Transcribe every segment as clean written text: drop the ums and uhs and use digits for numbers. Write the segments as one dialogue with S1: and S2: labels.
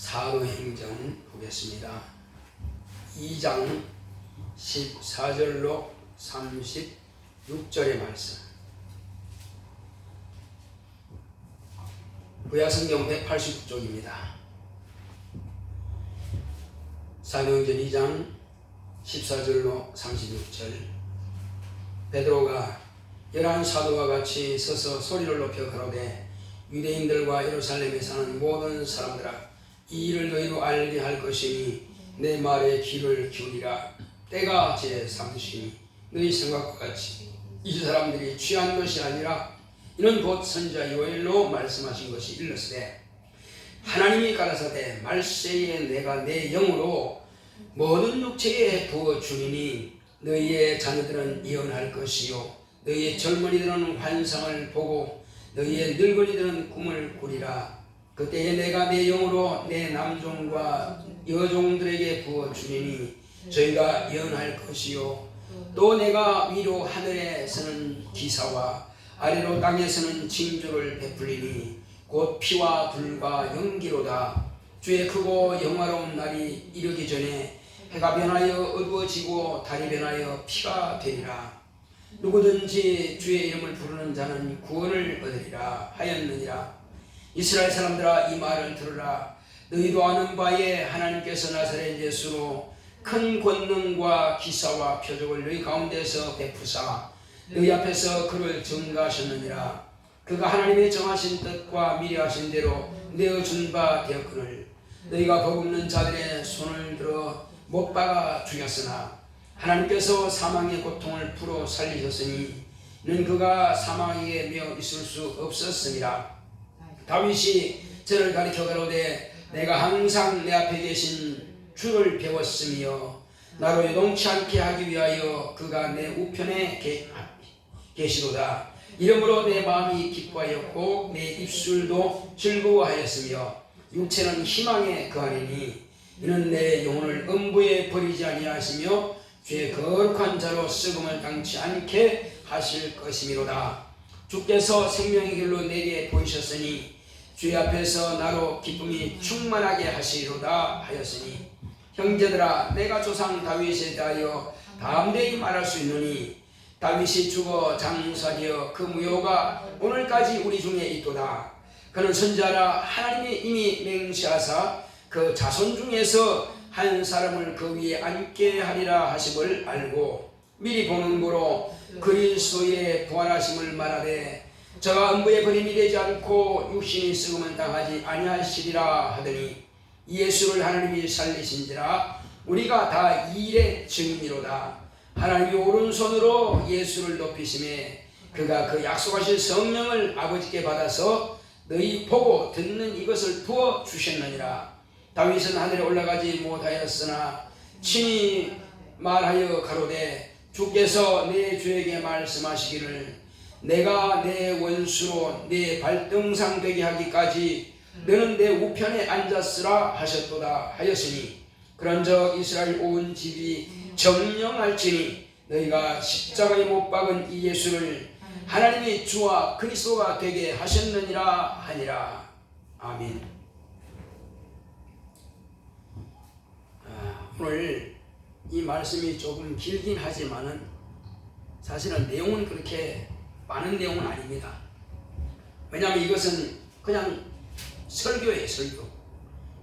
S1: 사도행전 보겠습니다. 2장 14절로 36절의 말씀. 구약성경 189쪽입니다. 사도행전 2장 14절로 36절. 베드로가 11사도와 같이 서서 소리를 높여 가로되 유대인들과 예루살렘에 사는 모든 사람들아, 이 일을 너희로 알게 할 것이니 내 말에 귀를 기울이라. 때가 제3시니 너희 생각과 같이 이 사람들이 취한 것이 아니라 이는 곧 선지자 요엘로 말씀하신 것이 일렀으되, 하나님이 가라사대 말세에 내가 내 영으로 모든 육체에 부어 주니니 너희의 자녀들은 예언할 것이요 너희의 젊은이들은 환상을 보고 너희의 늙은이들은 꿈을 꾸리라. 그때에 내가 내 영으로 내 남종과 여종들에게 부어 주리니 저희가 예언할 것이요 또 내가 위로 하늘에서는 기사와 아래로 땅에서는 징조를 베풀리니 곧 피와 불과 연기로다. 주의 크고 영화로운 날이 이르기 전에 해가 변하여 어두워지고 달이 변하여 피가 되리라. 누구든지 주의 이름을 부르는 자는 구원을 얻으리라 하였느니라. 이스라엘 사람들아, 이 말을 들으라. 너희도 아는 바에 하나님께서 나사렛 예수로 큰 권능과 기사와 표적을 너희 가운데서 베푸사 너희 앞에서 그를 증거하셨느니라. 그가 하나님의 정하신 뜻과 미리 하신 대로 내어준 바 되었거늘 너희가 버금는 자들의 손을 들어 못 박아 죽였으나 하나님께서 사망의 고통을 풀어 살리셨으니 이는 그가 사망에게 매어 있을 수 없었습니다. 다윗이 저를 가리켜 가로되 내가 항상 내 앞에 계신 주를 배웠으며 나로 요동치 않게 하기 위하여 그가 내 우편에 계시도다. 이러므로 내 마음이 기뻐하였고 내 입술도 즐거워하였으며 육체는 희망에 거하리니 이는 내 영혼을 음부에 버리지 아니하시며 주의 거룩한 자로 썩음을 당치 않게 하실 것이미로다. 주께서 생명의 길로 내게 보이셨으니 주의 앞에서 나로 기쁨이 충만하게 하시리로다 하였으니, 형제들아, 내가 조상 다윗에 대하여 담대히 말할 수 있노니 다윗이 죽어 장사되어 그 무효가 오늘까지 우리 중에 있도다. 그는 선지자라 하나님이 이미 맹세하사 그 자손 중에서 한 사람을 그 위에 앉게 하리라 하심을 알고 미리 보는 고로 그리스도의 부활하심을 말하되 저가 음부에 버림이 되지 않고 육신이 썩음을 당하지 아니하시리라 하더니 예수를 하나님이 살리신지라 우리가 다 이 일의 증인이로다. 하나님이 오른손으로 예수를 높이심에 그가 그 약속하신 성령을 아버지께 받아서 너희 보고 듣는 이것을 부어 주셨느니라. 다윗은 하늘에 올라가지 못하였으나 친히 말하여 가로되 주께서 내 주에게 말씀하시기를 내가 내 원수로 내 발등상 되게 하기까지 너는 내 우편에 앉았으라 하셨도다 하였으니, 그런즉 이스라엘 온 집이 정령할지니 너희가 십자가에 못 박은 이 예수를 하나님이 주와 그리스도가 되게 하셨느니라 하니라. 아멘. 오늘 이 말씀이 조금 길긴 하지만은 사실은 내용은 그렇게 많은 내용은 아닙니다. 왜냐하면 이것은 그냥 설교예요.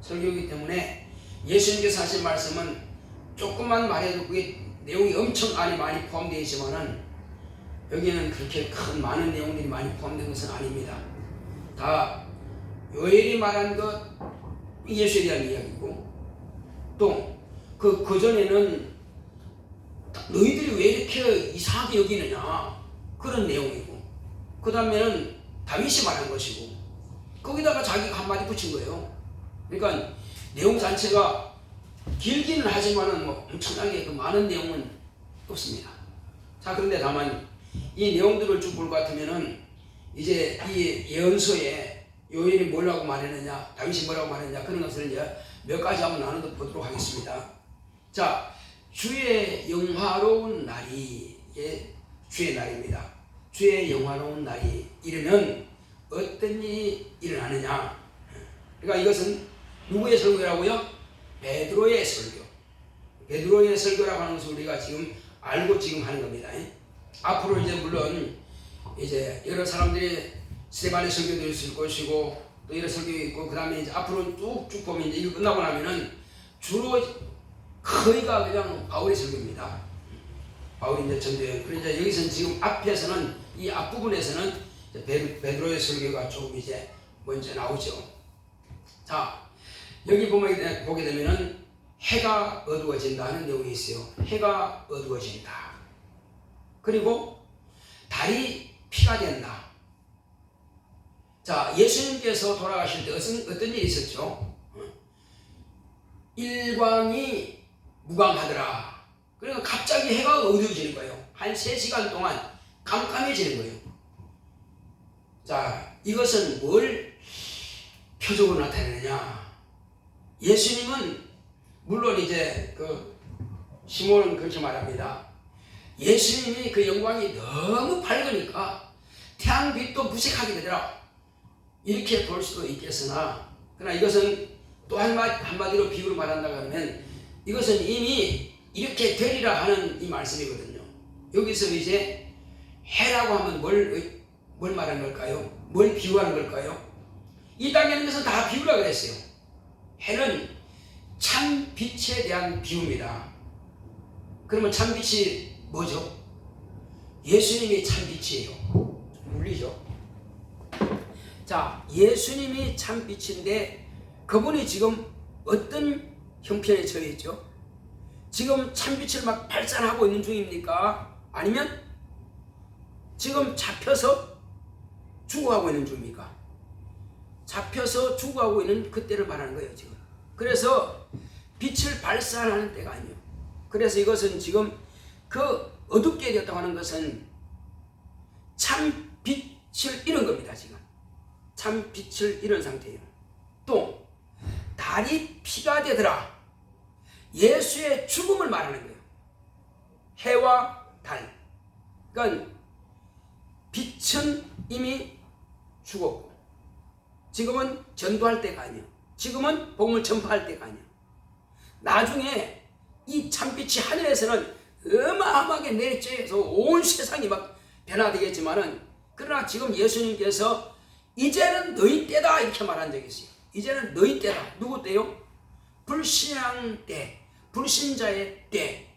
S1: 설교이기 때문에 예수님께서 하신 말씀은 조금만 말해도 그게 내용이 엄청 안에 많이 포함되어 있지만은 여기는 그렇게 큰 많은 내용들이 많이 포함된 것은 아닙니다. 다 요엘이 말한 것 예수에 대한 이야기고, 또 그 전에는 너희들이 왜 이렇게 이상하게 여기느냐 그런 내용이고, 그 다음에는 다윗이 말한 것이고, 거기다가 자기가 한마디 붙인 거예요. 그러니까 내용 자체가 길기는 하지만은 뭐 엄청나게 그 많은 내용은 없습니다. 자, 그런데 다만 이 내용들을 쭉 볼 것 같으면은 이제 이 예언서에 요엘이 뭐라고 말했느냐, 다윗이 뭐라고 말했느냐, 그런 것을 이제 몇 가지 한번 나눠 보도록 하겠습니다. 자, 주의 영화로운 날이 주의 날입니다. 주의 영화로운 날이 이르면 어떤 일이 일어나느냐. 그러니까 이것은 누구의 설교라고요? 베드로의 설교. 베드로의 설교라고 하는 것을 우리가 지금 알고 지금 하는 겁니다. 앞으로 이제 물론 이제 여러 사람들이 스테반의 설교도 있을 것이고 또 여러 설교 있고 그 다음에 이제 앞으로 쭉쭉 보면 이제 이거 끝나고 나면은 주로 거의가 그냥 바울의 설교입니다. 바울이 이제 전도연. 그러니까 여기서는 지금 앞에서는 이 앞부분에서는 베드로의 설교가 조금 이제 먼저 나오죠. 자, 여기 보게 되면은 해가 어두워진다는 내용이 있어요. 해가 어두워진다. 그리고 달이 피가 된다. 자, 예수님께서 돌아가실 때 어떤 일이 있었죠? 일광이 무광하더라. 그러니까 갑자기 해가 어두워지는 거예요. 한 3시간 동안 깜깜해지는 거예요. 자, 이것은 뭘 표적으로 나타내느냐? 예수님은 물론 이제 시몬은 그렇게 말합니다. 예수님이 그 영광이 너무 밝으니까 태양빛도 무색하게 되더라. 이렇게 볼 수도 있겠으나, 그러나 이것은 또 한마디로 비유로 말한다고 하면 이것은 이미 이렇게 되리라 하는 이 말씀이거든요. 여기서 이제 해라고 하면 뭘 말하는 걸까요? 뭘 비유하는 걸까요? 이 단계는 것은 다 비유라 그랬어요. 해는 참 빛에 대한 비유입니다. 그러면 참 빛이 뭐죠? 예수님이 참 빛이에요. 물리죠. 자, 예수님이 참 빛인데 그분이 지금 어떤 형편에 처해 있죠? 지금 참빛을 막 발산하고 있는 중입니까? 아니면 지금 잡혀서 죽어가고 있는 중입니까? 잡혀서 죽어가고 있는 그때를 말하는 거예요, 지금. 그래서 빛을 발산하는 때가 아니에요. 그래서 이것은 지금 그 어둡게 되었다고 하는 것은 참 빛을 잃은 겁니다, 지금. 참 빛을 잃은 상태예요. 또 달이 피가 되더라. 예수의 죽음을 말하는 거예요. 해와 달. 그러니까 빛은 이미 죽었고 지금은 전도할 때가 아니에요. 지금은 복음을 전파할 때가 아니에요. 나중에 이 참빛이 하늘에서는 어마어마하게 내리쬐서 온 세상이 막 변화되겠지만은, 그러나 지금 예수님께서 이제는 너희 때다 이렇게 말한 적이 있어요. 이제는 너희 때다. 누구 때요? 불신앙 때, 불신자의 때,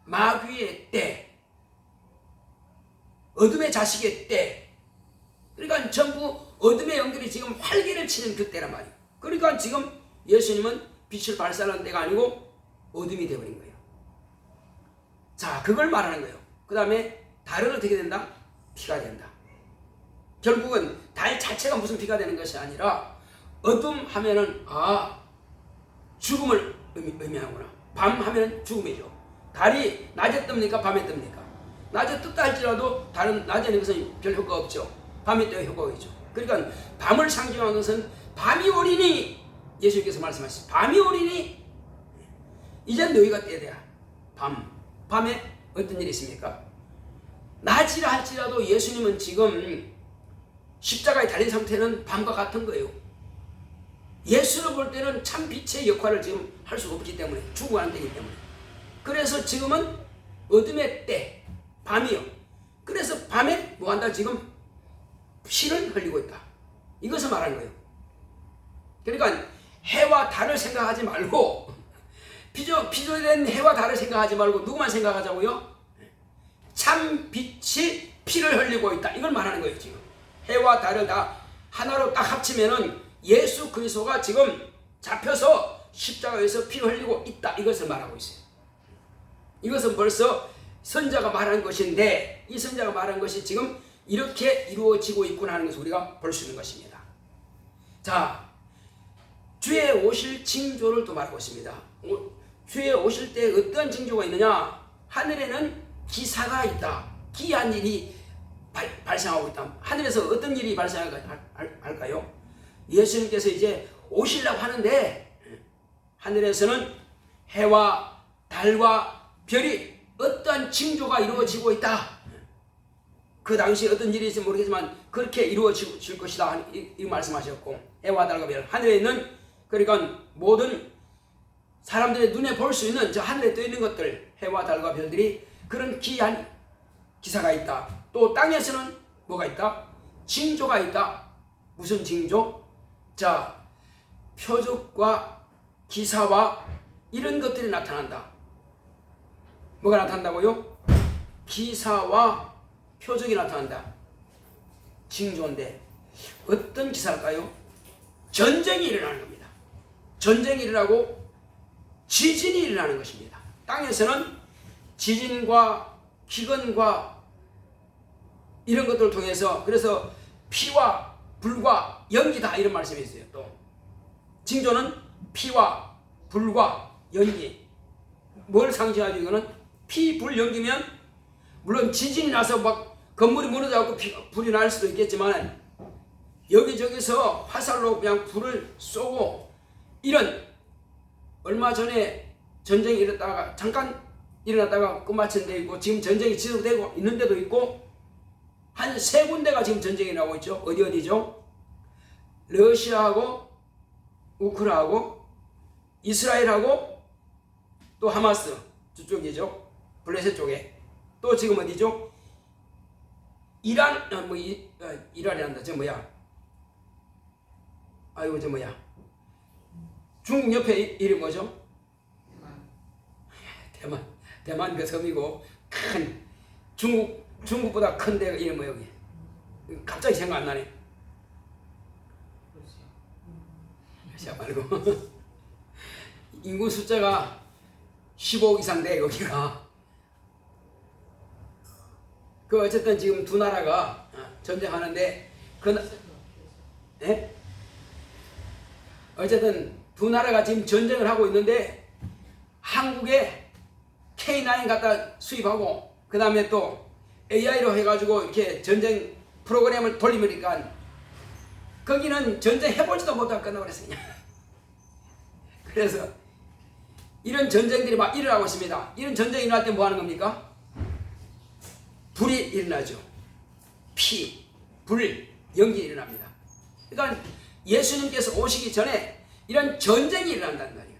S1: 마귀의 때, 어둠의 자식의 때. 그러니까 전부 어둠의 영들이 지금 활기를 치는 그때란 말이에요. 그러니까 지금 예수님은 빛을 발산하는 때가 아니고 어둠이 되어버린 거예요. 자, 그걸 말하는 거예요. 그 다음에 달은 어떻게 된다? 피가 된다. 결국은 달 자체가 무슨 피가 되는 것이 아니라 어둠 하면은 죽음을 의미하구나. 밤 하면 죽음이죠. 달이 낮에 뜹니까? 밤에 뜹니까? 낮에 떴다 할지라도 달은 낮에 있는 것은 별 효과가 없죠. 밤에 떠야 효과가 있죠. 그러니까 밤을 상징하는 것은 밤이 오리니, 예수님께서 말씀하셨어요. 밤이 오리니 이제 너희가 때되야. 밤에 어떤 일이 있습니까? 낮이라 할지라도 예수님은 지금 십자가에 달린 상태는 밤과 같은 거예요. 예수를 볼 때는 참 빛의 역할을 지금 할 수가 없기 때문에, 죽어가는 때이기 때문에. 그래서 지금은 어둠의 때, 밤이요. 그래서 밤에 뭐한다? 지금 피를 흘리고 있다. 이것을 말하는 거예요. 그러니까 해와 달을 생각하지 말고, 피조된 해와 달을 생각하지 말고 누구만 생각하자고요? 참 빛이 피를 흘리고 있다. 이걸 말하는 거예요, 지금. 해와 달을 다 하나로 딱 합치면은 예수 그리스도가 지금 잡혀서 십자가에서 피를 흘리고 있다. 이것을 말하고 있어요. 이것은 벌써 선자가 말한 것인데, 이 선자가 말한 것이 지금 이렇게 이루어지고 있구나 하는 것을 우리가 볼 수 있는 것입니다. 자, 주의 오실 징조를 또 말하고 있습니다. 주의 오실 때 어떤 징조가 있느냐? 하늘에는 기사가 있다. 기이한 일이 발생하고 있다. 하늘에서 어떤 일이 발생할까요? 예수님께서 이제 오시려고 하는데 하늘에서는 해와 달과 별이 어떠한 징조가 이루어지고 있다. 그 당시에 어떤 일이 있을지 모르겠지만 그렇게 이루어질 것이다. 이 말씀하셨고, 해와 달과 별, 하늘에 있는 그러니까 모든 사람들의 눈에 볼 수 있는 저 하늘에 떠 있는 것들, 해와 달과 별들이 그런 기이한 기사가 있다. 또 땅에서는 뭐가 있다? 징조가 있다. 무슨 징조? 자, 표적과 기사와 이런 것들이 나타난다. 뭐가 나타난다고요? 기사와 표적이 나타난다. 징조인데 어떤 기사일까요? 전쟁이 일어나는 겁니다. 전쟁이 일어나고 지진이 일어나는 것입니다. 땅에서는 지진과 기근과 이런 것들을 통해서, 그래서 피와 불과 연기다 이런 말씀이 있어요. 또 징조는 피와 불과 연기. 뭘 상징하죠? 이거는 피, 불, 연기면 물론 지진이 나서 막 건물이 무너져갖고 불이 날 수도 있겠지만 여기저기서 화살로 그냥 불을 쏘고, 이런 얼마 전에 전쟁이 일어났다가 잠깐 일어났다가 끝마친 데 있고, 지금 전쟁이 지속되고 있는 데도 있고, 한 3군데가 지금 전쟁이 나오고 있죠. 어디죠? 러시아하고 우크라이나하고 이스라엘하고 또 하마스 저쪽이죠. 블레셋 쪽에. 또 지금 어디죠? 이란이란다. 저 뭐야? 아이고 저 뭐야? 중국 옆에 이름 뭐죠? 대만 그 섬이고 큰 중국보다 큰 데가 이름 뭐 여기? 갑자기 생각 안 나네. 러시아 말고 인구 숫자가 15억 이상 돼 여기가. 그 어쨌든 지금 두 나라가 전쟁하는데 어쨌든 두 나라가 지금 전쟁을 하고 있는데 한국에 K9 갖다 수입하고 그 다음에 또 AI로 해가지고 이렇게 전쟁 프로그램을 돌리니까 거기는 전쟁 해보지도 못하고 끝나버렸어요. 그래서 이런 전쟁들이 막 일어나고 있습니다. 이런 전쟁이 일어날 때 뭐 하는 겁니까? 불이 일어나죠. 피, 불, 연기 일어납니다. 그러니까 예수님께서 오시기 전에 이런 전쟁이 일어난다는 말이에요.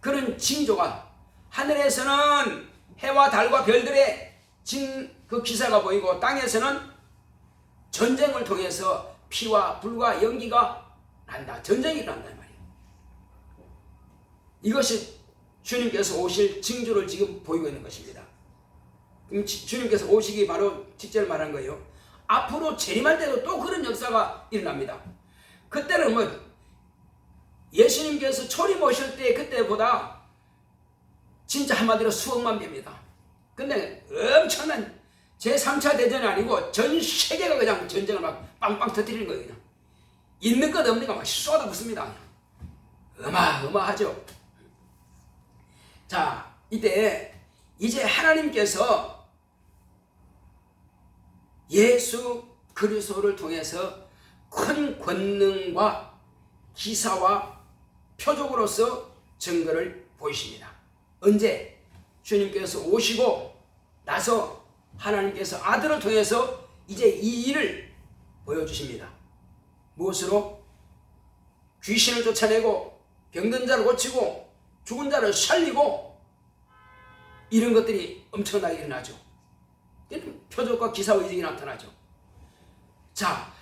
S1: 그런 징조가 하늘에서는 해와 달과 별들의 그 기사가 보이고, 땅에서는 전쟁을 통해서 피와 불과 연기가 난다. 전쟁이 일어난단 말이에요. 이것이 주님께서 오실 징조를 지금 보이고 있는 것입니다. 주님께서 오시기 바로 직전에 말한 거예요. 앞으로 재림할 때도 또 그런 역사가 일어납니다. 그때는 뭐 예수님께서 초림 오실 때 그때보다 진짜 한마디로 수억만 배입니다. 근데 엄청난 제3차 대전이 아니고 전 세계가 그냥 전쟁을 막 빵빵 터뜨리는 거예요. 그냥 있는 것 없는 거 막 쏟아붓습니다. 어마어마하죠. 자, 이때 이제 하나님께서 예수 그리스도를 통해서 큰 권능과 기사와 표적으로서 증거를 보이십니다. 언제? 주님께서 오시고 나서 하나님께서 아들을 통해서 이제 이 일을 보여주십니다. 무엇으로? 귀신을 쫓아내고 병든 자를 고치고 죽은 자를 살리고 이런 것들이 엄청나게 일어나죠. 표적과 기사와 이적이 나타나죠. 자,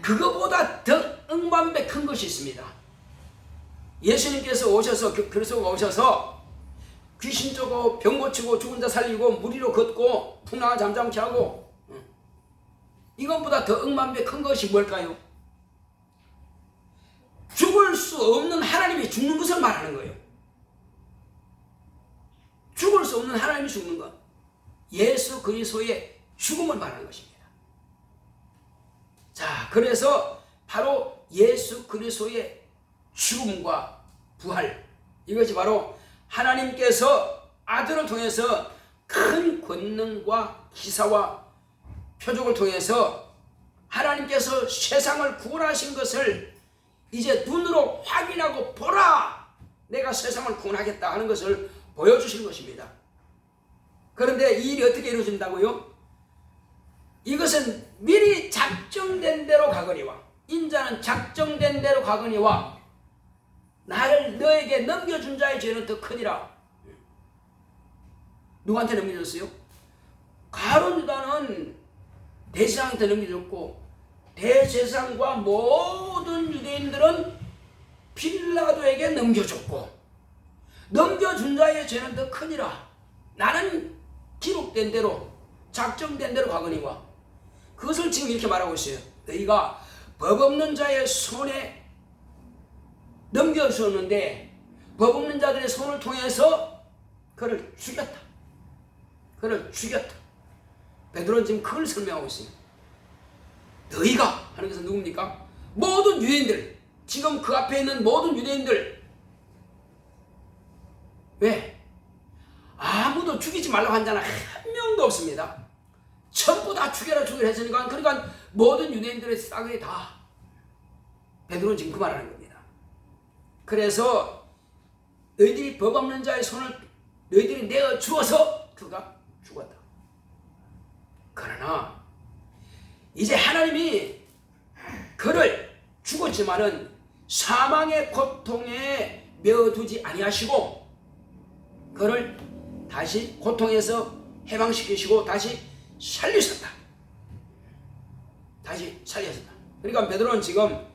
S1: 그거보다 더 억만배 큰 것이 있습니다. 예수님께서 오셔서, 그리스도가 오셔서 귀신 쫓고 병 고치고 죽은 자 살리고 무리로 걷고 풍랑을 잠잠케 하고, 이것보다 더 억만배 큰 것이 뭘까요? 죽을 수 없는 하나님이 죽는 것을 말하는 거예요. 죽을 수 없는 하나님이 죽는 것, 예수 그리스도의 죽음을 말하는 것입니다. 자, 그래서 바로 예수 그리스도의 죽음과 부활, 이것이 바로 하나님께서 아들을 통해서 큰 권능과 기사와 표적을 통해서 하나님께서 세상을 구원하신 것을 이제 눈으로 확인하고 보라! 내가 세상을 구원하겠다 하는 것을 보여주시는 것입니다. 그런데 이 일이 어떻게 이루어진다고요? 이것은 미리 작정된 대로 가거니와, 인자는 작정된 대로 가거니와 나를 너에게 넘겨준 자의 죄는 더 크니라. 누구한테 넘겨줬어요? 가룟 유다는 대제사장한테 넘겨줬고, 대제사장과 모든 유대인들은 빌라도에게 넘겨줬고, 넘겨준 자의 죄는 더 크니라. 나는 기록된 대로, 작정된 대로 가거니와. 그것을 지금 이렇게 말하고 있어요. 너희가 법 없는 자의 손에 넘겨주었는데 법 없는 자들의 손을 통해서 그를 죽였다. 그를 죽였다. 베드로는 지금 그걸 설명하고 있어요. 너희가 하는 것은 누굽니까? 모든 유대인들, 지금 그 앞에 있는 모든 유대인들. 왜? 아무도 죽이지 말라고 한 자는 한 명도 없습니다. 전부 다 죽여라 했으니까, 그러니까 모든 유대인들의 싸그리 다 베드로는 지금 그 말하는 겁니다. 그래서 너희들이 법 없는 자의 손을 너희들이 내어 주어서 그가 죽었다. 그러나 이제 하나님이 그를 죽었지만은 사망의 고통에 메어두지 아니하시고 그를 다시 고통에서 해방시키시고 다시 살리셨다. 다시 살리셨다. 그러니까 베드로는 지금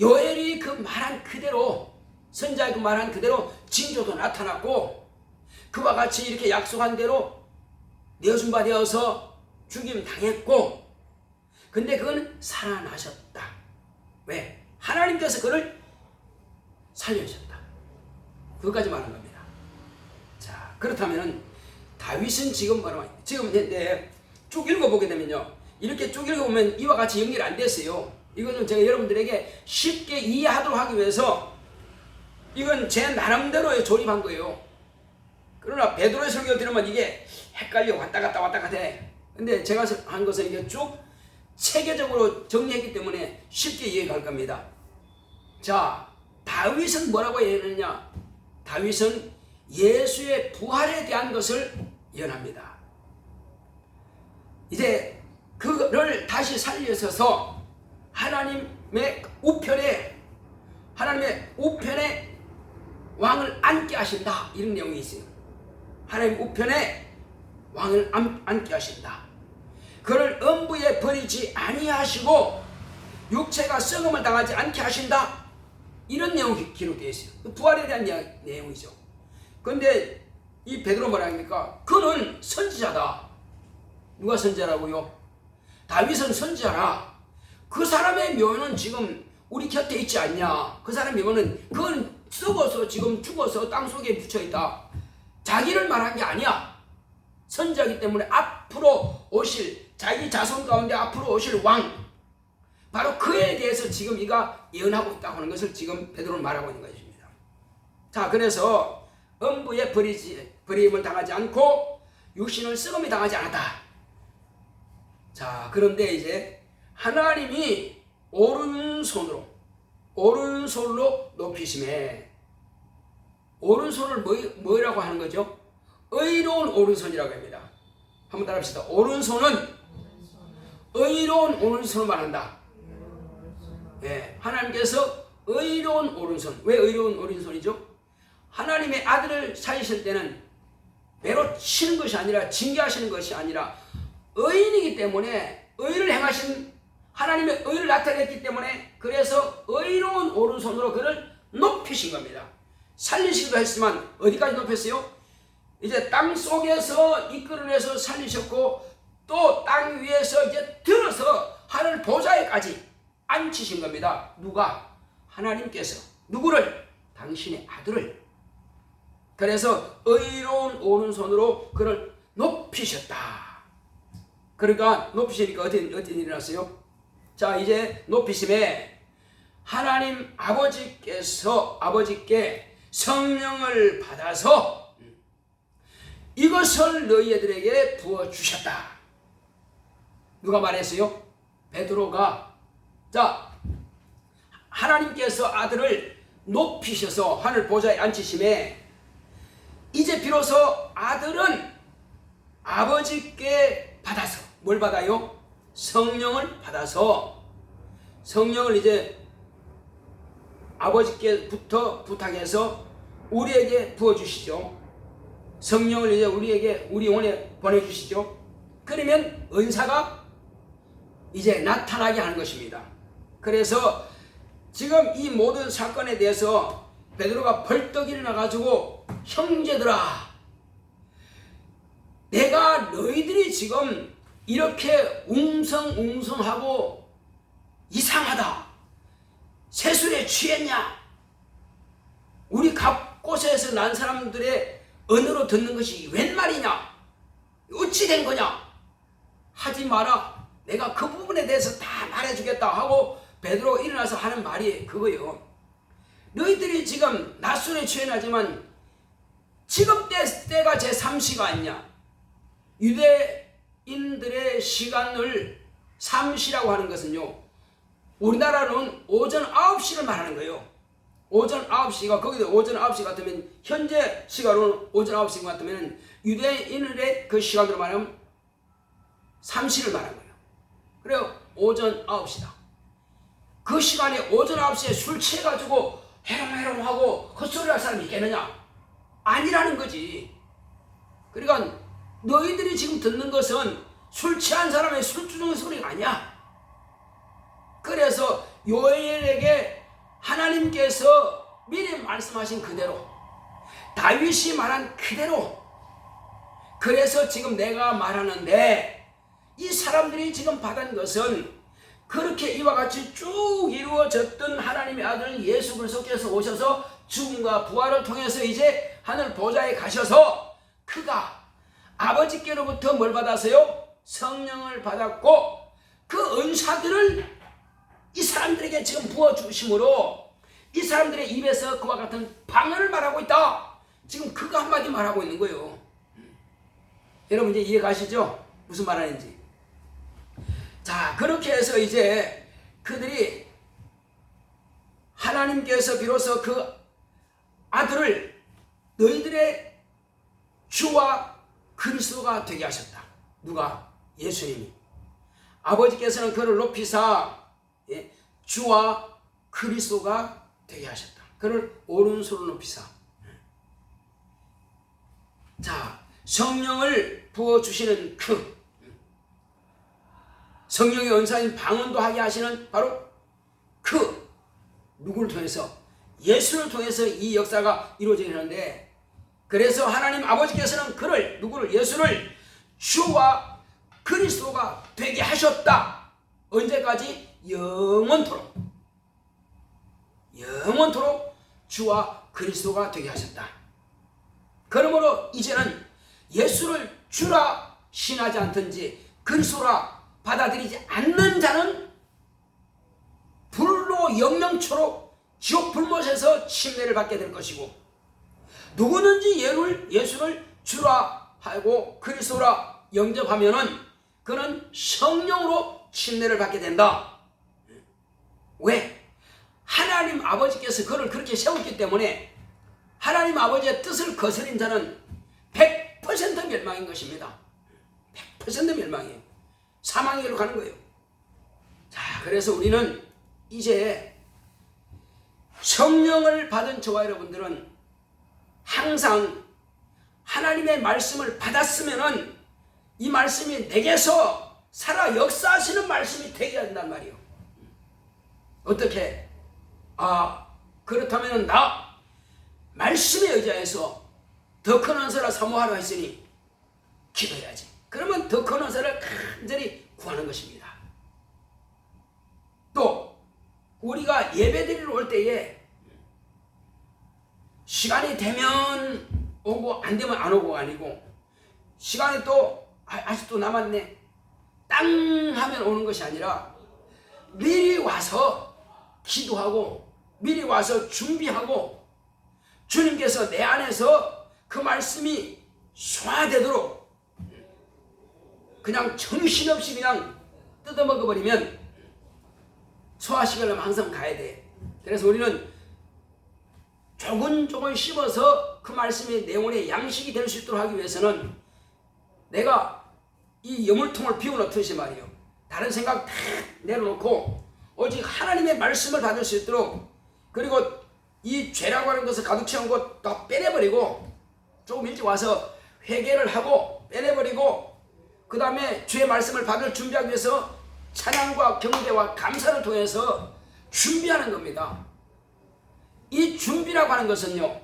S1: 요엘이 그 말한 그대로, 선지자의 그 말한 그대로 징조도 나타났고, 그와 같이 이렇게 약속한 대로 내어준 바 되어서 죽임 당했고, 근데 그건 살아나셨다. 왜? 하나님께서 그를 살려주셨다. 그것까지 말한 겁니다. 자, 그렇다면은 다윗은 지금 뭐라고, 지금 쭉 읽어보게 되면요, 이렇게 쭉 읽어보면 이와 같이 연결이 안 됐어요. 이것은 제가 여러분들에게 쉽게 이해하도록 하기 위해서 이건 제 나름대로의 조립한 거예요. 그러나 베드로의 설교를 들으면 이게 헷갈려 왔다 갔다 해. 근데 제가 한 것은 이게 쭉 체계적으로 정리했기 때문에 쉽게 이해갈 겁니다. 자, 다윗은 뭐라고 예언했느냐? 다윗은 예수의 부활에 대한 것을 예언합니다. 이제 그를 다시 살리셔서 하나님의 우편에 왕을 앉게 하신다, 이런 내용이 있어요. 하나님 우편에 왕을 앉게 하신다. 그를 음부에 버리지 아니하시고 육체가 썩음을 당하지 않게 하신다, 이런 내용이 기록되어 있어요. 부활에 대한 내용이죠. 그런데 이 베드로 뭐라 합니까? 그는 선지자다. 누가 선지자라고요? 다윗은 선지자라. 그 사람의 묘는 지금 우리 곁에 있지 않냐? 그 사람의 묘는 그건 썩어서 지금 죽어서 땅속에 묻혀있다. 자기를 말한 게 아니야. 선지자이기 때문에 앞으로 오실, 자기 자손 가운데 앞으로 오실 왕, 바로 그에 대해서 지금 이가 예언하고 있다고 하는 것을 지금 베드로는 말하고 있는 것입니다. 자, 그래서 음부에 버림을 당하지 않고 육신을 썩음이 당하지 않았다. 자, 그런데 이제 하나님이 오른손으로 높이심에, 오른손을 뭐라고 하는 거죠? 의로운 오른손이라고 합니다. 한번 따라합시다. 오른손은 의로운 오른손을 말한다. 예, 하나님께서 의로운 오른손. 왜 의로운 오른손이죠? 하나님의 아들을 살리실 때는 배로 치는 것이 아니라, 징계하시는 것이 아니라 의인이기 때문에, 의를 행하신 하나님의 의를 나타냈기 때문에, 그래서 의로운 오른손으로 그를 높이신 겁니다. 살리시기도 했지만 어디까지 높였어요? 이제 땅 속에서 이끌어내서 살리셨고, 또 땅 위에서 이제 들어서 하늘 보좌에까지 앉히신 겁니다. 누가? 하나님께서. 누구를? 당신의 아들을. 그래서 의로운 오른손으로 그를 높이셨다. 그러니까 높이시니까 어떤 일이 일어났어요? 자, 이제 높이심에 하나님 아버지께 성령을 받아서 이것을 너희들에게 부어주셨다. 누가 말했어요? 베드로가. 자, 하나님께서 아들을 높이셔서 하늘 보좌에 앉히심에 이제 비로소 아들은 아버지께 받아서 뭘 받아요? 성령을 받아서, 성령을 이제 아버지께부터 부탁해서 우리에게 부어주시죠. 성령을 이제 우리에게 우리 영혼에 보내주시죠. 그러면 은사가 이제 나타나게 하는 것입니다. 그래서 지금 이 모든 사건에 대해서 베드로가 벌떡 일어나가지고 형제들아, 내가 너희들이 지금 이렇게 웅성웅성하고 이상하다, 세술에 취했냐, 우리 각 곳에서 난 사람들의 언어로 듣는 것이 웬 말이냐, 어찌 된 거냐, 하지 마라, 내가 그 부분에 대해서 다 말해주겠다 하고 베드로 일어나서 하는 말이 그거예요. 너희들이 지금 낮술에 취해나지만 지금 때가 제3시가 아니냐. 유대인들의 시간을 3시라고 하는 것은요, 우리나라는 오전 9시를 말하는 거예요. 오전 9시가, 거기도 오전 9시 같으면, 현재 시간으로는 오전 9시 같으면 유대인들의 그 시간으로 말하면 3시를 말하는 거예요. 그래요, 오전 9시다. 그 시간에 오전 9시에 술 취해가지고 해롱해롱하고 헛소리 할 사람이 있겠느냐? 아니라는 거지. 그러니까 너희들이 지금 듣는 것은 술 취한 사람의 술주정의 소리가 아니야. 그래서 요엘에게 하나님께서 미리 말씀하신 그대로, 다윗이 말한 그대로, 그래서 지금 내가 말하는데, 이 사람들이 지금 받은 것은 그렇게 이와 같이 쭉 이루어졌던 하나님의 아들 예수 그리스도께서 오셔서 죽음과 부활을 통해서 이제 하늘 보좌에 가셔서 그가 아버지께로부터 뭘 받았어요? 성령을 받았고, 그 은사들을 이 사람들에게 지금 부어주심으로 이 사람들의 입에서 그와 같은 방언을 말하고 있다. 지금 그거 한마디 말하고 있는 거예요. 여러분 이제 이해 가시죠? 무슨 말하는지. 자, 그렇게 해서 이제 그들이 하나님께서 비로소 그 아들을 너희들의 주와 그리스도가 되게 하셨다. 누가? 예수님이. 아버지께서는 그를 높이사 주와 그리스도가 되게 하셨다. 그를 오른손으로 높이사. 자, 성령을 부어주시는 그 성령의 은사인 방언도 하게 하시는 바로 그 누구를 통해서? 예수를 통해서 이 역사가 이루어지는데, 그래서 하나님 아버지께서는 그를, 누구를? 예수를 주와 그리스도가 되게 하셨다. 언제까지? 영원토록. 영원토록 주와 그리스도가 되게 하셨다. 그러므로 이제는 예수를 주라 신하지 않든지 그리스도라 받아들이지 않는 자는 불로 영영초로 지옥 불못에서 침례를 받게 될 것이고, 누구든지 예수를 주라 하고 그리스도라 영접하면은 그는 성령으로 침례를 받게 된다. 왜? 하나님 아버지께서 그를 그렇게 세웠기 때문에 하나님 아버지의 뜻을 거스린 자는 100% 멸망인 것입니다. 100% 멸망이에요. 사망의 길로 가는 거예요. 자, 그래서 우리는 이제 성령을 받은 저와 여러분들은 항상 하나님의 말씀을 받았으면은 이 말씀이 내게서 살아 역사하시는 말씀이 되게 한단 말이에요. 어떻게? 그렇다면 나 말씀에 의지해서 더 큰 은사를 사모하려 했으니 기도해야지. 그러면 더 큰 은사를 간절히 구하는 것입니다. 또 우리가 예배드리러 올 때에 시간이 되면 오고 안 되면 안 오고가 아니고, 시간이 또 아직도 남았네 땅 하면 오는 것이 아니라 미리 와서 기도하고 미리 와서 준비하고 주님께서 내 안에서 그 말씀이 소화되도록 그냥 정신없이 그냥 뜯어먹어버리면 소화시키려면 항상 가야 돼. 그래서 우리는 조금 씹어서 그 말씀의 내용의 양식이 될 수 있도록 하기 위해서는 내가 이 여물통을 비워놓듯이 말이에요. 다른 생각 다 내려놓고 오직 하나님의 말씀을 받을 수 있도록 그리고 이 죄라고 하는 것을 가득 채운 것 다 빼내버리고 조금 일찍 와서 회개를 하고 빼내버리고 그 다음에 주의 말씀을 받을 준비하기 위해서 찬양과 경배와 감사를 통해서 준비하는 겁니다. 이 준비라고 하는 것은요,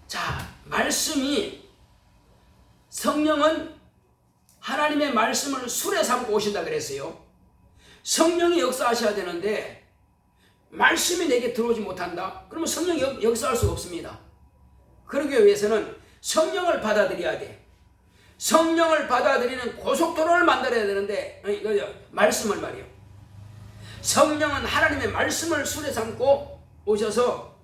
S1: 자, 말씀이, 성령은 하나님의 말씀을 술에 삼고 오신다 그랬어요. 성령이 역사하셔야 되는데 말씀이 내게 들어오지 못한다? 그러면 성령이 역사할 수가 없습니다. 그러기 위해서는 성령을 받아들여야 돼. 성령을 받아들이는 고속도로를 만들어야 되는데, 말씀을 말이요. 성령은 하나님의 말씀을 술에 삼고 오셔서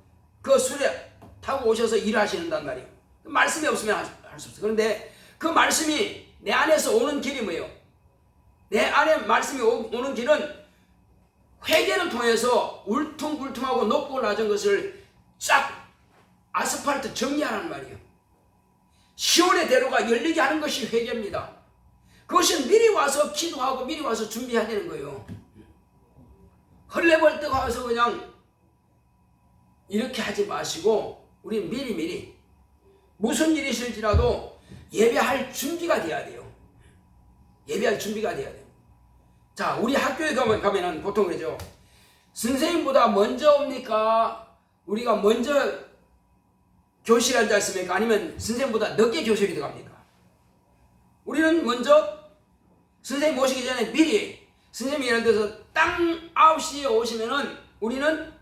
S1: 그 술에 타고 오셔서 일하시는단 말이에요. 말씀이 없으면 할 수 없어요. 그런데 그 말씀이 내 안에서 오는 길이 뭐예요? 내 안에 말씀이 오는 길은 회개를 통해서 울퉁불퉁하고 높고 낮은 것을 쫙 아스팔트 정리하라는 말이에요. 시온의 대로가 열리게 하는 것이 회개입니다. 그것은 미리 와서 기도하고 미리 와서 준비해야 되는 거예요. 헐레벌떡 와서 그냥 이렇게 하지 마시고 우리 미리미리 무슨 일이 있을지라도 예배할 준비가 돼야 돼요. 예배할 준비가 돼야 돼요. 자, 우리 학교에 가면은 보통 그러죠. 선생님보다 먼저 옵니까? 우리가 먼저 교실에 앉았습니까? 아니면 선생님보다 늦게 교실에 들어갑니까? 우리는 먼저 선생님 오시기 전에 미리, 선생님이 예를 들어서 땅 9시에 오시면은 우리는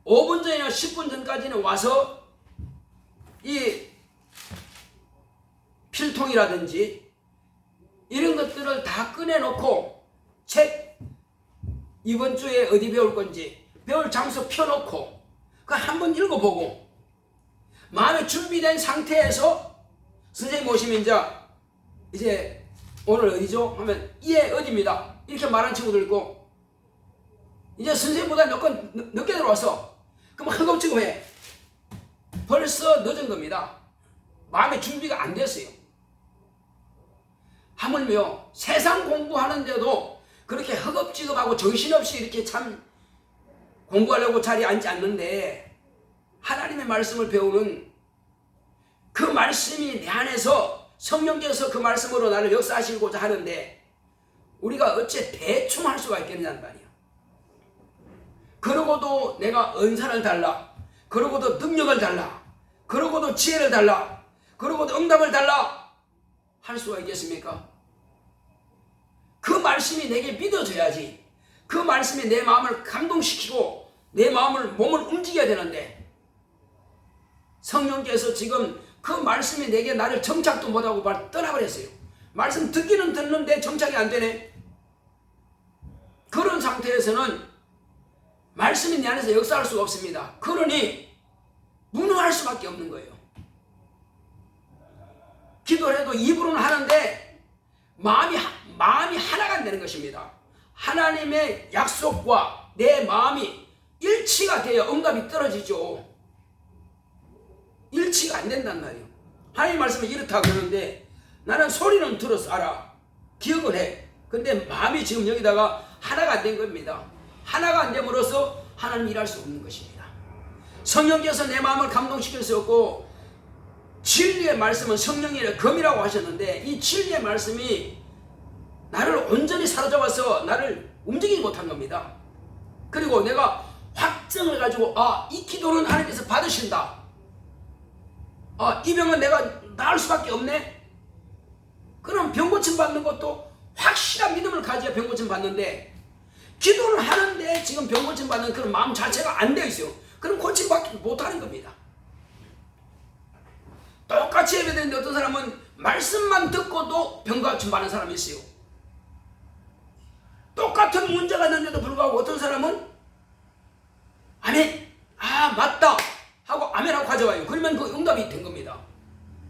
S1: 5분 전이나 10분 전까지는 와서 이 필통이라든지 이런 것들을 다 꺼내놓고 책 이번 주에 어디 배울 건지 배울 장소 펴놓고 그 한번 읽어보고 마음에 준비된 상태에서 선생님 오시면 이제 오늘 어디죠? 하면 예 어디입니다. 이렇게 말하는 친구들 있고 이제 선생님보다 조금 늦게 들어와서 그럼 허겁지겁 해. 벌써 늦은 겁니다. 마음의 준비가 안 됐어요. 하물며 세상 공부하는데도 그렇게 허겁지겁하고 정신없이 이렇게 참 공부하려고 자리에 앉지 않는데 하나님의 말씀을 배우는 그 말씀이 내 안에서 성령께서 그 말씀으로 나를 역사하시고자 하는데 우리가 어째 대충 할 수가 있겠냐는 말이야. 그러고도 내가 은사를 달라, 그러고도 능력을 달라, 그러고도 지혜를 달라, 그러고도 응답을 달라 할 수가 있겠습니까? 그 말씀이 내게 믿어져야지. 그 말씀이 내 마음을 감동시키고 내 몸을 움직여야 되는데 성령께서 지금 그 말씀이 내게 나를 정착도 못하고 떠나버렸어요. 말씀 듣기는 듣는데 정착이 안 되네. 그런 상태에서는 말씀이 내 안에서 역사할 수가 없습니다. 그러니 무능할 수밖에 없는 거예요. 기도를 해도 입으로는 하는데 마음이 하나가 안 되는 것입니다. 하나님의 약속과 내 마음이 일치가 되어 응답이 떨어지죠. 일치가 안 된단 말이에요. 하나님 말씀은 이렇다 그러는데 나는 소리는 들어서 알아. 기억을 해. 근데 마음이 지금 여기다가 하나가 안 된 겁니다. 하나가 안 됨으로써 하나님 일할 수 없는 것입니다. 성령께서 내 마음을 감동시킬 수 없고 진리의 말씀은 성령의 검이라고 하셨는데 이 진리의 말씀이 나를 온전히 사로잡아서 나를 움직이지 못한 겁니다. 그리고 내가 확정을 가지고 이 기도는 하나님께서 받으신다. 이 병은 내가 나을 수밖에 없네. 그럼 병고침 받는 것도 확실한 믿음을 가져야 병고침 받는데 기도를 하는데 지금 병고침 받는 그런 마음 자체가 안 되어 있어요. 그럼 고침 받지 못하는 겁니다. 똑같이 예배드리는데 어떤 사람은 말씀만 듣고도 병고침 받는 사람이 있어요. 똑같은 문제가 있는데도 불구하고 어떤 사람은 아멘, 맞다 하고 아멘하고 가져와요. 그러면 그 응답이 된 겁니다.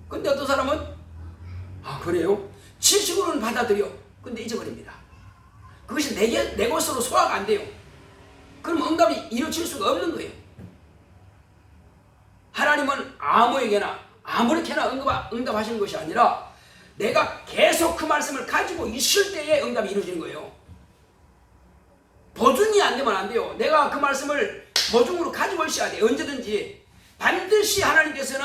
S1: 근데 어떤 사람은 그래요? 지식으로는 받아들여. 근데 잊어버립니다. 그것이 내 것으로 소화가 안 돼요. 그럼 응답이 이루어질 수가 없는 거예요. 하나님은 아무에게나 아무렇게나 응답하시는 것이 아니라 내가 계속 그 말씀을 가지고 있을 때에 응답이 이루어지는 거예요. 보증이 안 안 되면 안 돼요. 내가 그 말씀을 보증으로 가지고 있어야 돼. 언제든지 반드시 하나님께서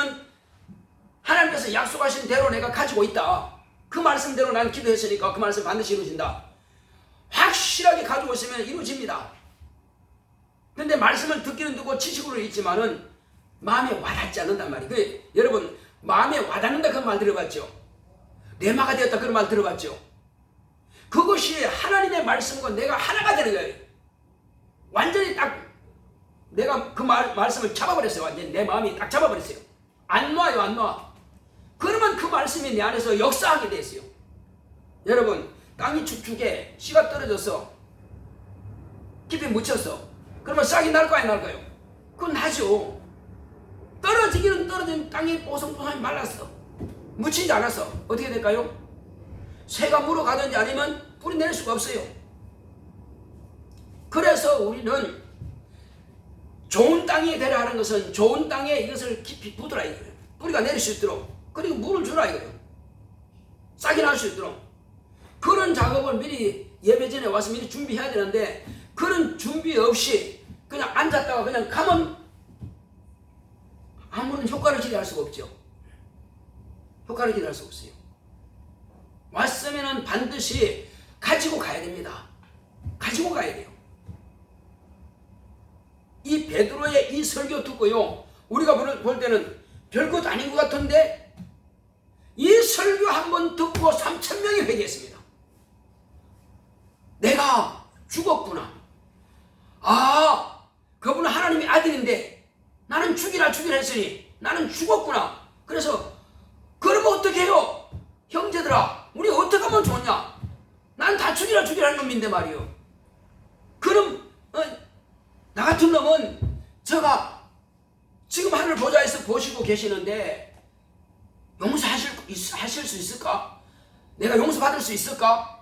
S1: 약속하신 대로 내가 가지고 있다. 그 말씀대로 난 기도했으니까 그 말씀 반드시 이루어진다. 확실하게 가지고 있으면 이루어집니다. 근데 말씀을 듣기는 듣고 지식으로는 있지만은 마음에 와닿지 않는단 말이에요. 여러분 마음에 와닿는다 그런 말 들어봤죠? 내마가 되었다 그런 말 들어봤죠? 그것이 하나님의 말씀과 내가 하나가 되는 거예요. 완전히 딱 내가 그 말씀을 잡아버렸어요. 완전히 내 마음이 딱 잡아버렸어요. 안 놔요, 안 놔. 그러면 그 말씀이 내 안에서 역사하게 됐어요. 여러분 땅이 축축해 씨가 떨어져서 깊이 묻혔어. 그러면 싹이 날까요, 안 날까요? 그건 나죠. 떨어지기는 떨어진 땅이 뽀송뽀송하게 말랐어. 묻히지 않았어. 어떻게 될까요? 새가 물어가든지 아니면 뿌리 내릴 수가 없어요. 그래서 우리는 좋은 땅에 되려 하는 것은 좋은 땅에 이것을 깊이 부드라 이거예요. 뿌리가 내릴 수 있도록. 그리고 물을 주라 이거예요. 싹이 날 수 있도록. 그런 작업을 미리 예배 전에 와서 미리 준비해야 되는데 그런 준비 없이 그냥 앉았다가 그냥 가면 아무런 효과를 기대할 수가 없죠. 효과를 기대할 수 없어요. 왔으면은 반드시 가지고 가야 됩니다. 가지고 가야 돼요. 이 베드로의 이 설교 듣고요, 우리가 볼 때는 별것 아닌 것 같은데 이 설교 한번 듣고 3,000명이 회개했습니다. 내가 죽었구나. 아, 그분은 하나님의 아들인데 나는 죽이라 했으니 나는 죽었구나. 그래서 그러면 어떻게 해요? 형제들아, 우리 어떻게 하면 좋냐? 난 다 죽이라 하는 놈인데 말이요. 그럼 나 같은 놈은 제가 지금 하늘 보좌에서 보시고 계시는데 용서하실 수 있을까? 내가 용서받을 수 있을까?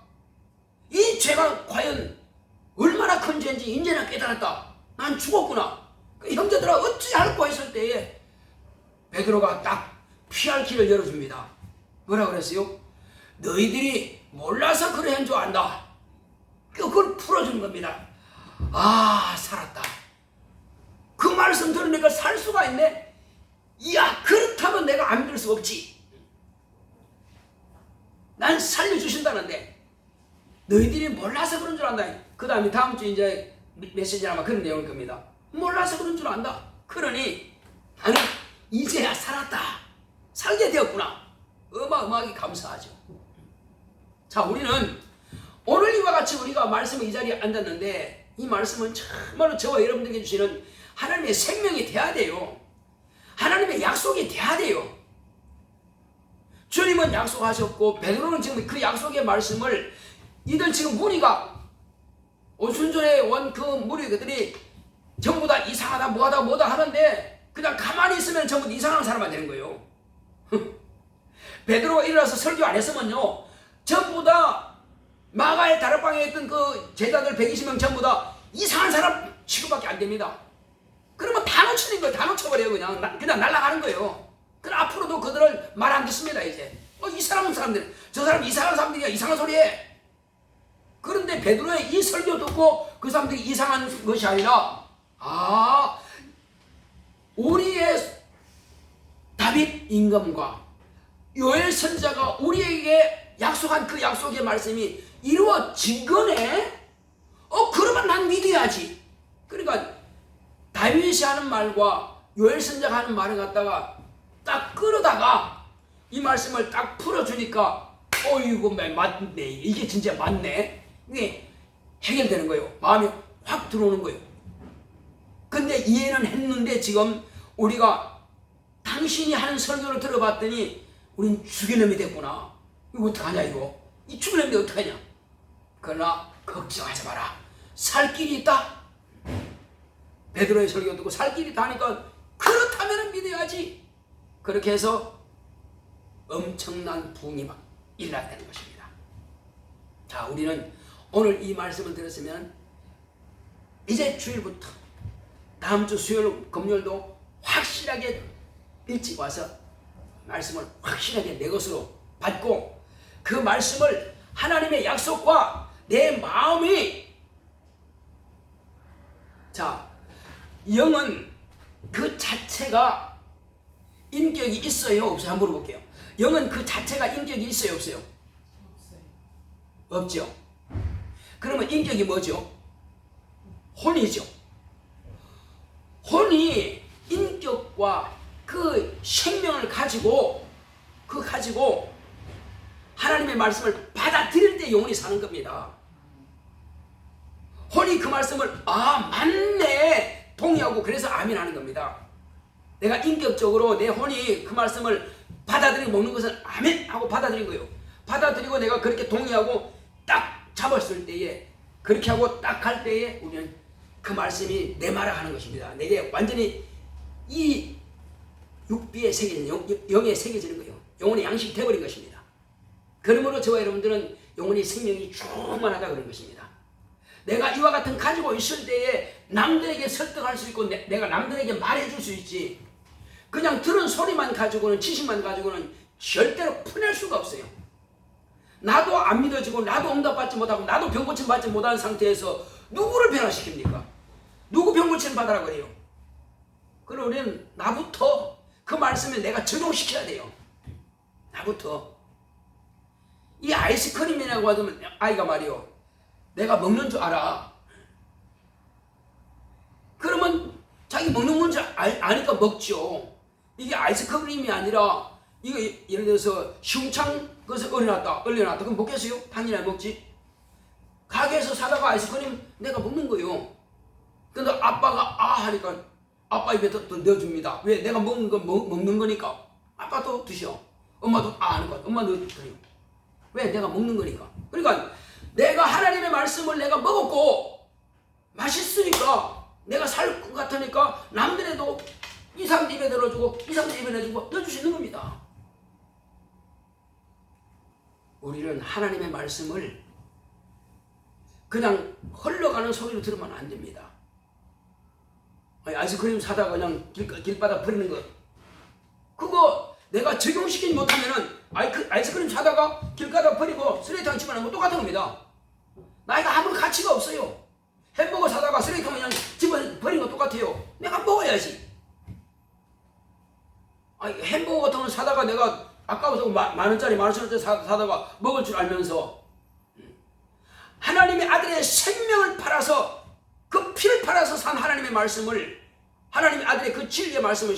S1: 이 죄가 과연 얼마나 큰 죄인지 이제는 깨달았다. 난 죽었구나. 형제들아 어찌할꼬 했을 때에 베드로가 딱 피할 길을 열어줍니다. 뭐라 그랬어요? 너희들이 몰라서 그래 한 줄 안다. 그걸 풀어주는 겁니다. 아, 살았다. 그 말씀 들으니까 살 수가 있네. 이야, 그렇다면 내가 안 믿을 수 없지. 난 살려주신다는데 너희들이 몰라서 그런 줄 안다. 그 다음에 다음 주 이제 메시지 아마 그런 내용일 겁니다. 몰라서 그런 줄 안다. 그러니 나는 이제야 살았다. 살게 되었구나. 어마어마하게 감사하죠. 자, 우리는 오늘 이와 같이 우리가 말씀을 이 자리에 앉았는데 이 말씀은 정말로 저와 여러분들에게 주시는 하나님의 생명이 돼야 돼요. 하나님의 약속이 돼야 돼요. 주님은 약속하셨고 베드로는 지금 그 약속의 말씀을 이들 지금 무리가 오순절에 온 그 무리들이 전부 다 이상하다 뭐하다 하는데 그냥 가만히 있으면 전부 다 이상한 사람만 되는 거예요. 베드로가 일어나서 설교 안 했으면요 전부 다 마가의 다락방에 있던 그 제자들 120명 전부 다 이상한 사람 취급밖에 안 됩니다. 그러면 다 놓치는 거예요. 다 놓쳐버려요. 그냥 날아가는 거예요. 그럼 앞으로도 그들을 말 안 듣습니다. 이제 이상한 사람들, 저 사람 이상한 사람들이야. 이상한 소리 해. 그런데 베드로의 이 설교 듣고 그 사람들이 이상한 것이 아니라 우리의 다윗 임금과 요엘 선지자가 우리에게 약속한 그 약속의 말씀이 이루어진 거네? 그러면 난 믿어야지. 그러니까 다윗이 하는 말과 요엘 선지자가 하는 말을 갖다가 딱 끌어다가 이 말씀을 딱 풀어주니까 이거 맞네. 이게 진짜 맞네. 이게 해결되는 거예요. 마음이 확 들어오는 거예요. 근데 이해는 했는데 지금 우리가 당신이 하는 설교를 들어봤더니 우린 죽일 놈이 됐구나. 이거 어떡하냐 이거. 이 죽일 놈이 어떡하냐. 그러나 걱정하지 마라. 살 길이 있다. 베드로의 설교 듣고 살 길이 있다 하니까 그렇다면 믿어야지. 그렇게 해서 엄청난 부흥이 막 일어나야 되는 것입니다. 자, 우리는 오늘 이 말씀을 들었으면 이제 주일부터 다음 주 수요일 금요일도 확실하게 일찍 와서 말씀을 확실하게 내 것으로 받고 그 말씀을 하나님의 약속과 내 마음이 자, 영은 그 자체가 인격이 있어요, 없어요? 한번 물어볼게요. 영은 그 자체가 인격이 있어요, 없어요? 없죠. 그러면 인격이 뭐죠? 혼이죠. 혼이 인격과 그 생명을 가지고 하나님의 말씀을 받아들일 때 영혼이 사는 겁니다. 혼이 그 말씀을 맞네 동의하고 그래서 아멘 하는 겁니다. 내가 인격적으로 내 혼이 그 말씀을 받아들이고 먹는 것은 아멘 하고 받아들인 거예요. 받아들이고 내가 그렇게 동의하고 딱 잡았을 때에, 그렇게 하고 딱 할 때에 우리는 그 말씀이 내 말을 하는 것입니다. 내게 완전히 이 육비에 새겨지는, 영에 새겨지는 거예요. 영혼의 양식이 되어버린 것입니다. 그러므로 저와 여러분들은 영혼의 생명이 충만하다 그런 것입니다. 내가 이와 같은 가지고 있을 때에 남들에게 설득할 수 있고 내가 남들에게 말해줄 수 있지, 그냥 들은 소리만 가지고는, 지식만 가지고는 절대로 풀낼 수가 없어요. 나도 안 믿어지고 나도 응답받지 못하고 나도 병고침 받지 못하는 상태에서 누구를 변화시킵니까? 누구 병고침 받으라고 그래요? 그럼 우리는 나부터 그 말씀에 내가 적용시켜야 돼요. 나부터. 이 아이스크림이라고 하면 아이가 말이요, 내가 먹는 줄 알아. 그러면 자기 먹는 건지 아니까 먹죠. 이게 아이스크림이 아니라 이거 예를 들어서 시궁창 것을 얼려놨다 그럼 먹겠어요? 당연히 먹지. 가게에서 사다가 아이스크림 내가 먹는 거예요. 근데 아빠가 하니까 아빠 입에 더 넣어줍니다. 왜? 내가 먹는 거 먹는 거니까. 아빠도 드셔. 엄마도 하니까 엄마도 드세요. 왜? 내가 먹는 거니까. 그러니까 내가 하나님의 말씀을 내가 먹었고 맛있으니까 내가 살 것 같으니까 남들에도 이 사람도 입에 넣어주고 이 사람도 입에 넣어주고 넣어줄 수 있는 겁니다. 우리는 하나님의 말씀을 그냥 흘러가는 소리로 들으면 안 됩니다. 아이스크림 사다가 그냥 길바닥 버리는 것, 그거 내가 적용시키지 못하면은 아이스크림 사다가 길가닥 버리고 쓰레기통 집어넣는 거 똑같은 겁니다. 나이가 아무 가치가 없어요. 햄버거 사다가 쓰레기통 그냥 집어버리는 거 똑같아요. 내가 먹어야지. 햄버거 같은 거 사다가 내가 아까워서 만원짜리 만원짜리 사다가 먹을 줄 알면서 하나님의 아들의 생명을 팔아서, 그 피를 팔아서 산 하나님의 말씀을, 하나님의 아들의 그 진리의 말씀을,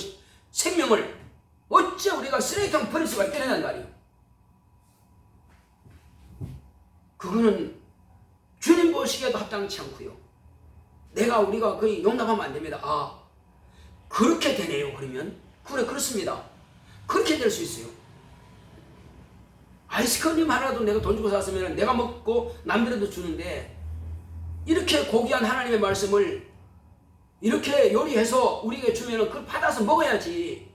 S1: 생명을 어째 우리가 쓰레기통 버릴 수가 있겠느냐는 말이에요. 그거는 주님 보시기에도 합당치 않고요. 우리가 거의 용납하면 안 됩니다. 그렇게 되네요. 그러면 그래, 그렇습니다. 그렇게 될 수 있어요. 아이스크림 하나도 내가 돈 주고 샀으면 내가 먹고 남들에도 주는데, 이렇게 고귀한 하나님의 말씀을 이렇게 요리해서 우리에게 주면은 그걸 받아서 먹어야지.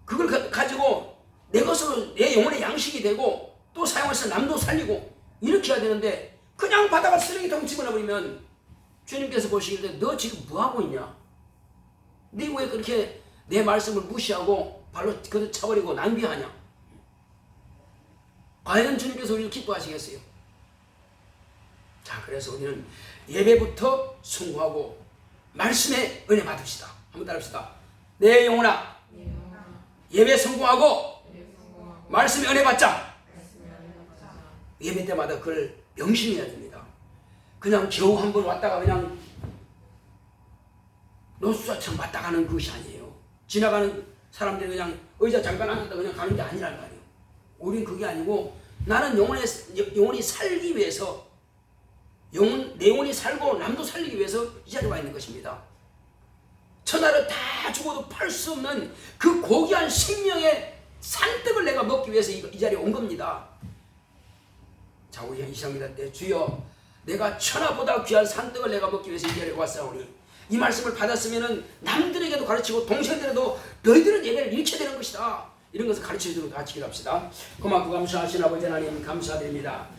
S1: 그걸 가지고 내 것으로 내 영혼의 양식이 되고 또 사용해서 남도 살리고 이렇게 해야 되는데, 그냥 받아가 쓰레기통 집어넣어버리면 주님께서 보시기에 너 지금 뭐하고 있냐? 네 왜 그렇게 내 말씀을 무시하고 발로 그대로 차버리고 낭비하냐? 과연 주님께서 우리를 기뻐하시겠어요? 자, 그래서 우리는 예배부터 순구하고 말씀의 은혜 받읍시다. 한번 따라합시다. 내 영혼아, 예배 성공하고 말씀의 은혜 받자. 예배 때마다 그걸 명심해야 됩니다. 그냥 겨우 한 번 왔다가 그냥 노숙자처럼 왔다 가는 것이 아니에요. 지나가는 사람들이 그냥 의자 잠깐 앉았다 그냥 가는 게 아니란 말이에요. 우리는 그게 아니고, 나는 영혼이 살기 위해서, 내 영혼이 살고 남도 살리기 위해서 이 자리에 와 있는 것입니다. 천하를 다 죽어도 팔 수 없는 그 고귀한 생명의 산떡을 내가 먹기 위해서 이 자리에 온 겁니다. 자, 우리 이 시간입니다 때 주여, 내가 천하보다 귀한 산떡을 내가 먹기 위해서 이 자리에 왔사오니 이 말씀을 받았으면은 남들에게도 가르치고 동생들에도 너희들은 예배를 잃게 되는 것이다. 이런 것을 가르쳐주도록 같이 기도합시다. 고맙고 감사하신 아버지 하나님 감사드립니다.